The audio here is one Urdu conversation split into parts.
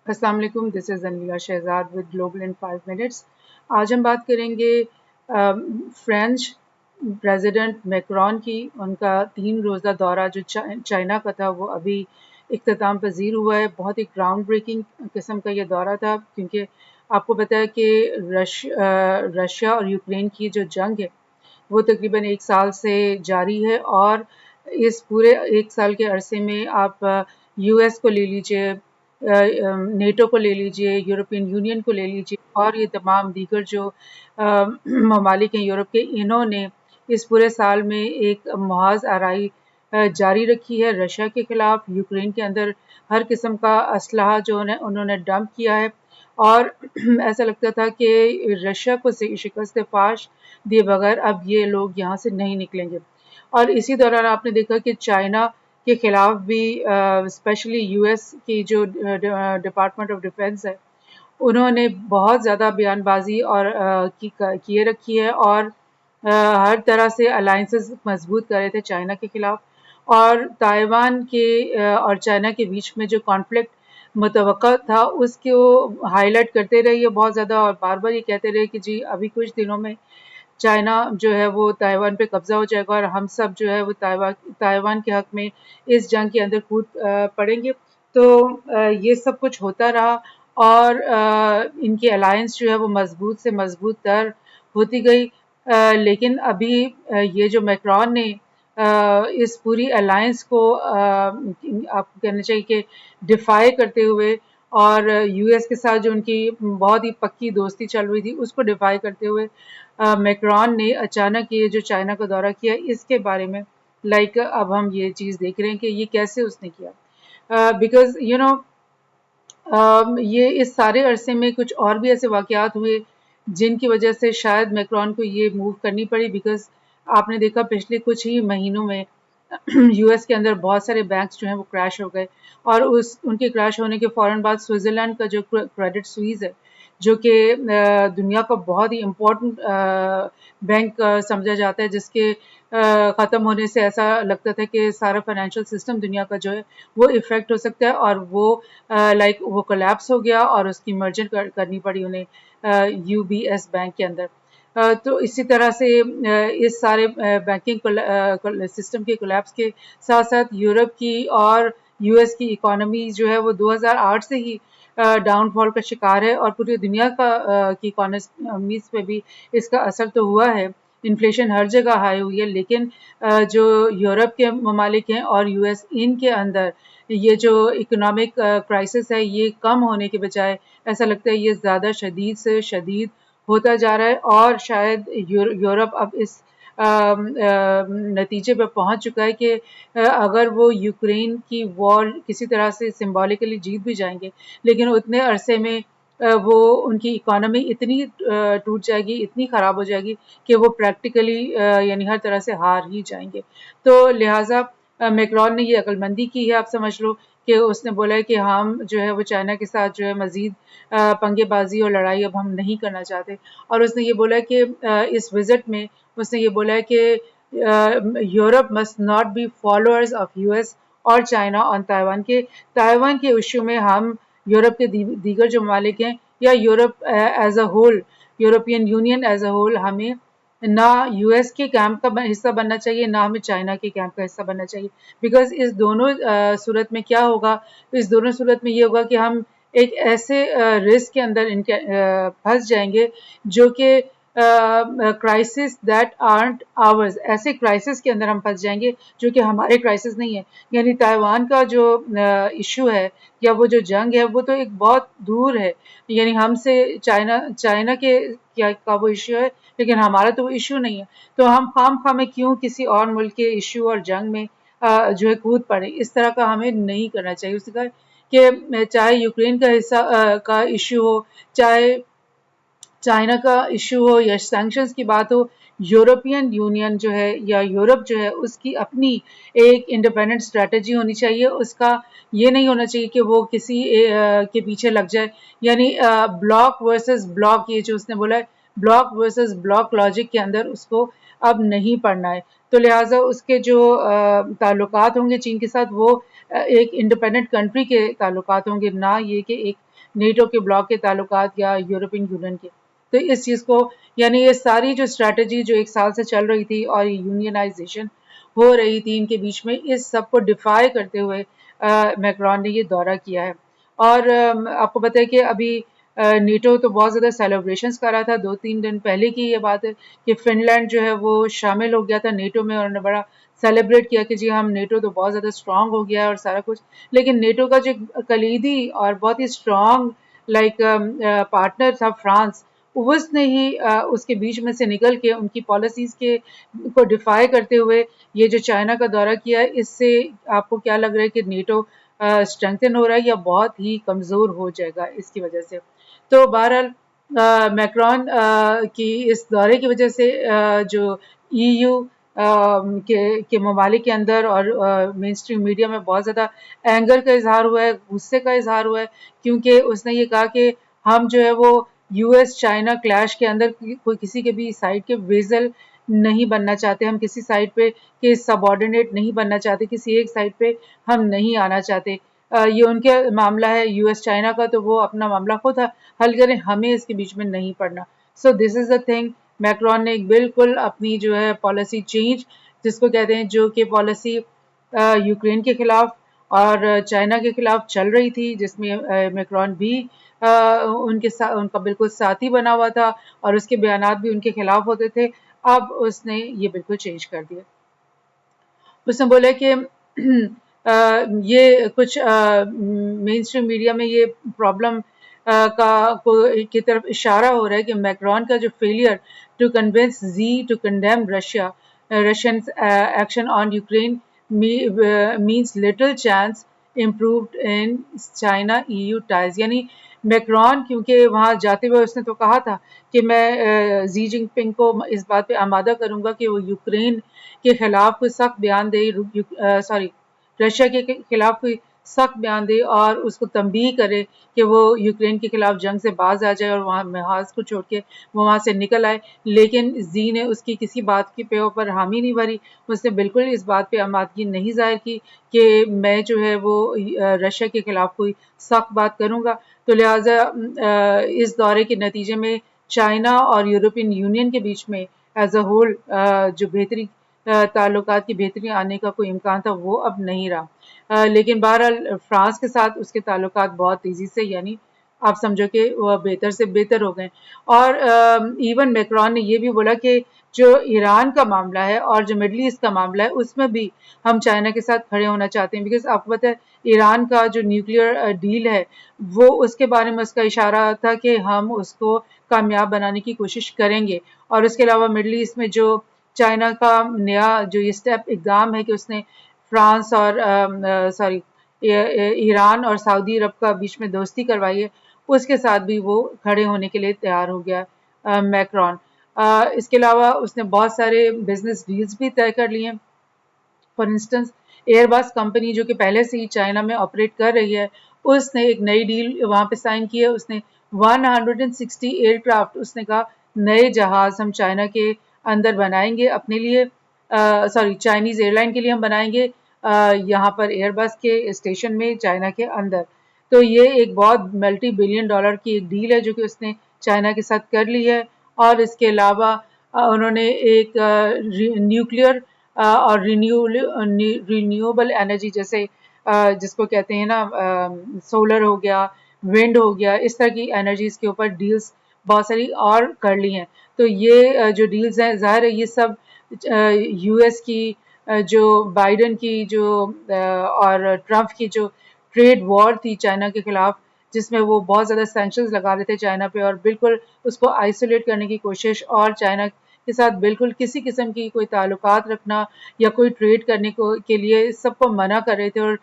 السلام علیکم، this is Anila Shehzad with global in 5 minutes. آج ہم بات کریں گے فرینچ پریزیڈنٹ میکرون کی۔ ان کا 3 روزہ دورہ جو چائنا کا تھا وہ ابھی اختتام پذیر ہوا ہے۔ بہت ہی گراؤنڈ بریکنگ قسم کا یہ دورہ تھا، کیونکہ آپ کو پتہ ہے کہ رشیا اور یوکرین کی جو جنگ ہے وہ تقریباً 1 سال سے جاری ہے، اور اس پورے 1 سال کے عرصے میں آپ یو ایس کو لے لیجئے، نیٹو کو لے لیجئے، یورپین یونین کو لے لیجئے، اور یہ تمام دیگر جو ممالک ہیں یورپ کے، انہوں نے اس پورے سال میں ایک محاذ آرائی جاری رکھی ہے رشیا کے خلاف۔ یوکرین کے اندر ہر قسم کا اسلحہ جو انہوں نے ڈمپ کیا ہے، اور ایسا لگتا تھا کہ رشیا کو شکست فاش دیے بغیر اب یہ لوگ یہاں سے نہیں نکلیں گے۔ اور اسی دوران آپ نے دیکھا کہ چائنا کے خلاف بھی اسپیشلی یو ایس کی جو ڈپارٹمنٹ آف ڈیفنس ہے، انہوں نے بہت زیادہ بیان بازی اور کیے رکھی ہے، اور ہر طرح سے الائنسز مضبوط کر رہے تھے چائنا کے خلاف۔ اور تائیوان کے اور چائنا کے بیچ میں جو کانفلکٹ متوقع تھا اس کو ہائی لائٹ کرتے رہے یہ بہت زیادہ، اور بار بار یہ کہتے رہے کہ جی ابھی کچھ دنوں میں چائنا جو ہے وہ تائیوان پہ قبضہ ہو جائے گا، اور ہم سب جو ہے وہ تائیوان کے حق میں اس جنگ کے اندر کود پڑیں گے۔ تو یہ سب کچھ ہوتا رہا، اور ان کی الائنس جو ہے وہ مضبوط سے مضبوط تر ہوتی گئی۔ لیکن ابھی یہ جو میکرون نے اس پوری الائنس کو آپ کو کہنا چاہیے کہ ڈیفائی کرتے ہوئے، اور یو ایس کے ساتھ جو ان کی بہت ہی پکی دوستی چل رہی تھی اس کو ڈیفائی کرتے ہوئے میکرون نے اچانک یہ جو چائنا کا دورہ کیا، اس کے بارے میں اب ہم یہ چیز دیکھ رہے ہیں کہ یہ کیسے اس نے کیا، بیکاز یہ اس سارے عرصے میں کچھ اور بھی ایسے واقعات ہوئے جن کی وجہ سے شاید میکرون کو یہ موو کرنی پڑی، بیکاز آپ نے دیکھا پچھلے کچھ ہی مہینوں میں یو ایس کے اندر بہت سارے بینکس جو ہیں وہ کریش ہو گئے، اور ان کے کریش ہونے کے فوراً بعد سوئٹزرلینڈ کا جو کریڈٹ سوئز ہے، جو کہ دنیا کا بہت ہی امپورٹنٹ بینک سمجھا جاتا ہے، جس کے ختم ہونے سے ایسا لگتا تھا کہ سارا فائنینشیل سسٹم دنیا کا جو ہے وہ افیکٹ ہو سکتا ہے، اور وہ وہ کولیپس ہو گیا، اور اس کی مرجر کرنی پڑی انہیں یو بی ایس بینک کے اندر۔ تو اسی طرح سے اس سارے بینکنگ سسٹم کے کولیپس کے ساتھ ساتھ یورپ کی اور یو ایس کی اکانومی جو ہے وہ 2008 سے ہی ڈاؤن فال کا شکار ہے، اور پوری دنیا کی اکانومیز پہ بھی اس کا اثر تو ہوا ہے۔ انفلیشن ہر جگہ ہائی ہوئی ہے، لیکن جو یورپ کے ممالک ہیں اور یو ایس، ان کے اندر یہ جو اکنامک کرائسس ہے یہ کم ہونے کے بجائے ایسا لگتا ہے یہ زیادہ شدید سے شدید ہوتا جا رہا ہے، اور شاید یورپ اب اس نتیجے پہ پہنچ چکا ہے کہ اگر وہ یوکرین کی وار کسی طرح سے سمبولیکلی جیت بھی جائیں گے، لیکن اتنے عرصے میں وہ ان کی اکانومی اتنی ٹوٹ جائے گی، اتنی خراب ہو جائے گی کہ وہ پریکٹیکلی یعنی ہر طرح سے ہار ہی جائیں گے۔ تو لہٰذا میکرون نے یہ عقل مندی کی ہے، آپ سمجھ لو کہ اس نے بولا ہے کہ ہم جو ہے وہ چائنا کے ساتھ جو ہے مزید پنگے بازی اور لڑائی اب ہم نہیں کرنا چاہتے، اور اس نے یہ بولا ہے کہ اس وزٹ میں اس نے یہ بولا ہے کہ Europe must not be followers of U S اور چائنا آن تائیوان کے ایشو میں ہم یورپ کے دیگر جو ممالک ہیں، یا Europe as a whole, European Union as a whole, ہمیں نہ یو ایس کے کیمپ کا حصہ بننا چاہیے، نہ ہمیں چائنا کے کیمپ کا حصہ بننا چاہیے، بیکاز اس دونوں صورت میں کیا ہوگا، اس دونوں صورت میں یہ ہوگا کہ ہم ایک ایسے رسک کے اندر پھنس جائیں گے جو کہ کرائسس دیٹ آرنٹ آورز، ایسے کرائسس کے اندر ہم پھنس جائیں گے جو کہ ہمارے کرائسس نہیں ہے۔ یعنی تائیوان کا جو ایشو ہے یا وہ جو جنگ ہے وہ تو ایک بہت دور ہے، یعنی ہم سے چائنا کے کیا کا وہ ایشو ہے، لیکن ہمارا تو وہ ایشو نہیں ہے، تو ہم خام خواہ میں کیوں کسی اور ملک کے ایشو اور جنگ میں جو ہے کود پڑے، اس طرح کا ہمیں نہیں کرنا چاہیے۔ اس کا کہ چاہے یوکرین کا حصہ کا ایشو ہو، چاہے چائنا کا ایشو ہو، یا سینکشنز کی بات ہو، یورپین یونین جو ہے یا یورپ جو ہے اس کی اپنی ایک انڈیپینڈنٹ اسٹریٹجی ہونی چاہیے، اس کا یہ نہیں ہونا چاہیے کہ وہ کسی کے پیچھے لگ جائے، یعنی بلاک ورسز بلاک، یہ جو اس نے بولا ہے بلاک ورسز بلاک لاجک کے اندر اس کو اب نہیں پڑھنا ہے۔ تو لہٰذا اس کے جو تعلقات ہوں گے چین کے ساتھ وہ ایک انڈیپینڈنٹ کنٹری کے تعلقات ہوں گے، نہ یہ کہ ایک نیٹو کے بلاک کے تعلقات یا یورپین یونین کے. تو اس چیز کو یعنی یہ ساری جو اسٹریٹجی جو 1 سال سے چل رہی تھی اور یونینائزیشن ہو رہی تھی ان کے بیچ میں، اس سب کو ڈیفائی کرتے ہوئے میکرون نے یہ دورہ کیا ہے. اور آپ کو پتہ ہے کہ ابھی نیٹو تو بہت زیادہ سیلیبریشنز کر رہا تھا. 2-3 دن پہلے کی یہ بات ہے کہ فن لینڈ جو ہے وہ شامل ہو گیا تھا نیٹو میں، اور انہوں نے بڑا سیلیبریٹ کیا کہ جی ہم نیٹو تو بہت زیادہ اسٹرانگ ہو گیا ہے اور سارا کچھ. لیکن نیٹو کا جو کلیدی اور بہت ہی اسٹرانگ پارٹنر تھا فرانس، اس نے ہی اس کے بیچ میں سے نکل کے ان کی پالیسیز کو ڈیفائی کرتے ہوئے یہ جو چائنا کا دورہ کیا ہے، اس سے آپ کو کیا لگ رہا ہے کہ نیٹو اسٹرینتھن ہو رہا ہے یا بہت ہی کمزور ہو جائے گا اس کی وجہ سے؟ تو بہرحال میکرون کی اس دورے کی وجہ سے جو ای یو کے ممالک کے اندر اور مین اسٹریم میڈیا میں بہت زیادہ اینگر کا اظہار ہوا ہے، غصے کا اظہار ہوا ہے، کیونکہ اس نے یہ کہا کہ ہم جو ہے وہ یو ایس چائنا کلیش کے اندر کوئی کسی کے بھی سائڈ کے ویزل نہیں بننا چاہتے، ہم کسی سائڈ پہ کے سب آرڈینیٹ نہیں بننا چاہتے، کسی ایک سائڈ پہ ہم نہیں آنا چاہتے. یہ ان کے معاملہ ہے یو ایس چائنا کا، تو وہ اپنا معاملہ خود حل کریں، ہمیں اس کے بیچ میں نہیں پڑنا. سو دس از دا تھنگ. میکرون نے بالکل اپنی جو ہے پالیسی چینج جس کو کہتے ہیں، جو کہ پالیسی یوکرین کے خلاف اور چائنا کے خلاف چل رہی تھی، جس میں میکرون بھی ان کا بالکل ساتھی بنا ہوا تھا اور اس کے بیانات بھی ان کے خلاف ہوتے تھے، اب اس نے یہ بالکل چینج کر دیا. اس نے بولا کہ یہ کچھ مین اسٹریم میڈیا میں یہ پرابلم کی طرف اشارہ ہو رہا ہے کہ میکرون کا جو failure to convince Xi to condemn Russian action on Ukraine means little chance improved in China EU ties. یعنی میکرون کیونکہ وہاں جاتے ہوئے اس نے تو کہا تھا کہ میں زی جن پنگ کو اس بات پہ آمادہ کروں گا کہ وہ یوکرین کے خلاف کوئی سخت بیان دے، رشیا کے خلاف کوئی سخت بیان دے اور اس کو تنبیہ کرے کہ وہ یوکرین کے خلاف جنگ سے باز آ جائے اور وہاں محاذ کو چھوڑ کے وہ وہاں سے نکل آئے. لیکن زی نے اس کی کسی بات کی پیو پر حامی نہیں بھری، اس نے بالکل اس بات پہ آمادگی نہیں ظاہر کی کہ میں جو ہے وہ رشیا کے خلاف کوئی سخت بات کروں گا. تو لہٰذا اس دورے کے نتیجے میں چائنا اور یورپین یونین کے بیچ میں ایز اے ہول جو بہتری تعلقات کی بہتری آنے کا کوئی امکان تھا وہ اب نہیں رہا. لیکن بہرحال فرانس کے ساتھ اس کے تعلقات بہت تیزی سے، یعنی آپ سمجھو کہ وہ بہتر سے بہتر ہو گئے. اور ایون میکرون نے یہ بھی بولا کہ جو ایران کا معاملہ ہے اور جو مڈل ایسٹ کا معاملہ ہے اس میں بھی ہم چائنا کے ساتھ کھڑے ہونا چاہتے ہیں، بیکاز آپ کو پتہ ہے ایران کا جو نیوکلیئر ڈیل ہے وہ اس کے بارے میں اس کا اشارہ تھا کہ ہم اس کو کامیاب بنانے کی کوشش کریں گے. اور اس کے علاوہ مڈل ایسٹ میں جو چائنا کا نیا جو یہ اسٹیپ اقدام ہے کہ اس نے فرانس اور ایران اور سعودی عرب کا بیچ میں دوستی کروائی ہے، اس کے ساتھ بھی وہ کھڑے ہونے کے لیے تیار ہو گیا میکرون. اس کے علاوہ اس نے بہت سارے بزنس ڈیلز بھی طے کر لیے ہیں. فار انسٹنس ایئر بس کمپنی جو کہ پہلے سے ہی چائنا میں آپریٹ کر رہی ہے، اس نے ایک نئی ڈیل وہاں پہ سائن کی ہے. اس نے 160 ایئر کرافٹ، اس نے کہا نئے جہاز ہم چائنا کے اندر بنائیں گے اپنے لیے، چائنیز ایئر لائن کے لیے ہم بنائیں گے یہاں پر ایئر بس کے اسٹیشن میں چائنا کے اندر. تو یہ ایک بہت ملٹی بلین ڈالر کی ایک ڈیل ہے جو کہ اس نے چائنا کے ساتھ کر لی ہے. اور اس کے علاوہ انہوں نے ایک نیوکلیئر اور رینیوبل انرجی جیسے جس کو کہتے ہیں نا سولر ہو گیا، ونڈ ہو گیا، اس طرح کی انرجیز کے اوپر ڈیلز بہت ساری اور کر لی ہیں. تو یہ جو ڈیلز ہیں ظاہر ہے یہ سب یو ایس کی جو بائیڈن کی جو اور ٹرمپ کی جو ٹریڈ وار تھی چائنا کے خلاف، جس میں وہ بہت زیادہ سینکشنز لگا رہے تھے چائنا پہ اور بالکل اس کو آئسولیٹ کرنے کی کوشش اور چائنا کے ساتھ بالکل کسی قسم کی کوئی تعلقات رکھنا یا کوئی ٹریڈ کرنے کے لیے سب کو منع کر رہے تھے اور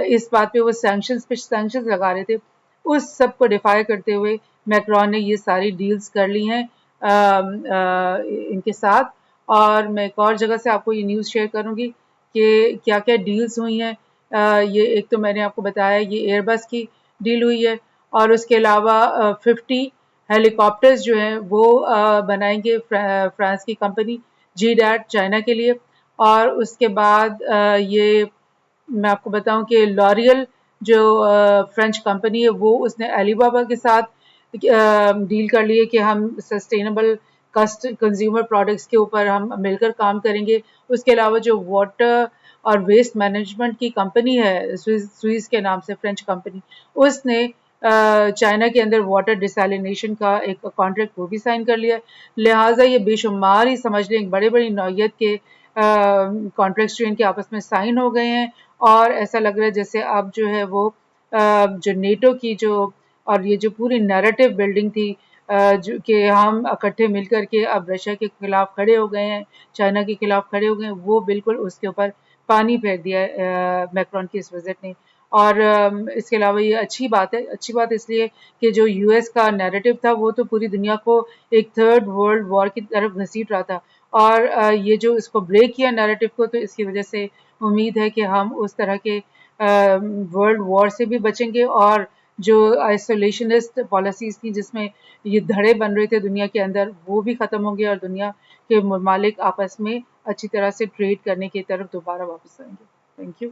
اس بات پہ وہ سینکشنز پہ سینکشنز لگا رہے تھے. اس سب کو ڈیفائی کرتے ہوئے میکرون نے یہ ساری ڈیلز کر لی ہیں ان کے ساتھ. اور میں ایک اور جگہ سے آپ کو یہ نیوز شیئر کروں گی کہ کیا کیا ڈیلز ہوئی ہیں. یہ ایک تو میں نے آپ کو بتایا یہ ایئر بس کی ڈیل ہوئی ہے، اور اس کے علاوہ 50 ہیلی کاپٹرز جو ہیں وہ بنائیں گے فرانس کی کمپنی جی ڈیٹ چائنا کے لیے. اور اس کے بعد یہ میں آپ کو بتاؤں کہ لوریل جو فرینچ کمپنی ہے وہ اس نے علی بابا کے ساتھ ڈیل کر لی ہے کہ ہم سسٹینیبل کنزیومر پروڈکٹس کے اوپر ہم مل کر کام کریں گے. اس کے علاوہ جو واٹر اور ویسٹ مینجمنٹ کی کمپنی ہے سوئز کے نام سے فرینچ کمپنی، اس نے چائنا کے اندر واٹر ڈیسیلینیشن کا ایک کانٹریکٹ وہ بھی سائن کر لیا. لہٰذا یہ بے شمار ہی سمجھ لیں بڑے بڑی نوعیت کے کانٹریکٹس جو ان کے آپس میں سائن ہو گئے ہیں، اور ایسا لگ رہا ہے جیسے اب جو ہے وہ جو نیٹو کی جو اور یہ جو پوری نیریٹو بلڈنگ تھی جو کہ ہم اکٹھے مل کر کے اب رشیا کے خلاف کھڑے ہو گئے ہیں، چائنا کے خلاف کھڑے ہو گئے ہیں، وہ بالکل اس کے اوپر پانی پھیر دیا ہے میکرون کی اس وزٹ نے. اور اس کے علاوہ یہ اچھی بات ہے، اچھی بات اس لیے کہ جو یو ایس کا نیریٹو تھا وہ تو پوری دنیا کو ایک تھرڈ ورلڈ وار کی طرف گھسیٹ رہا تھا، اور یہ جو اس کو بریک کیا نیریٹو کو، تو اس کی وجہ سے امید ہے کہ ہم اس طرح کے ورلڈ وار سے بھی بچیں گے، اور جو آئسولیشنسٹ پالیسیز تھیں جس میں یہ دھڑے بن رہے تھے دنیا کے اندر، وہ بھی ختم ہوں گے، اور دنیا کے ممالک آپس میں اچھی طرح سے ٹریڈ کرنے کی طرف دوبارہ واپس آئیں گے. Thank you.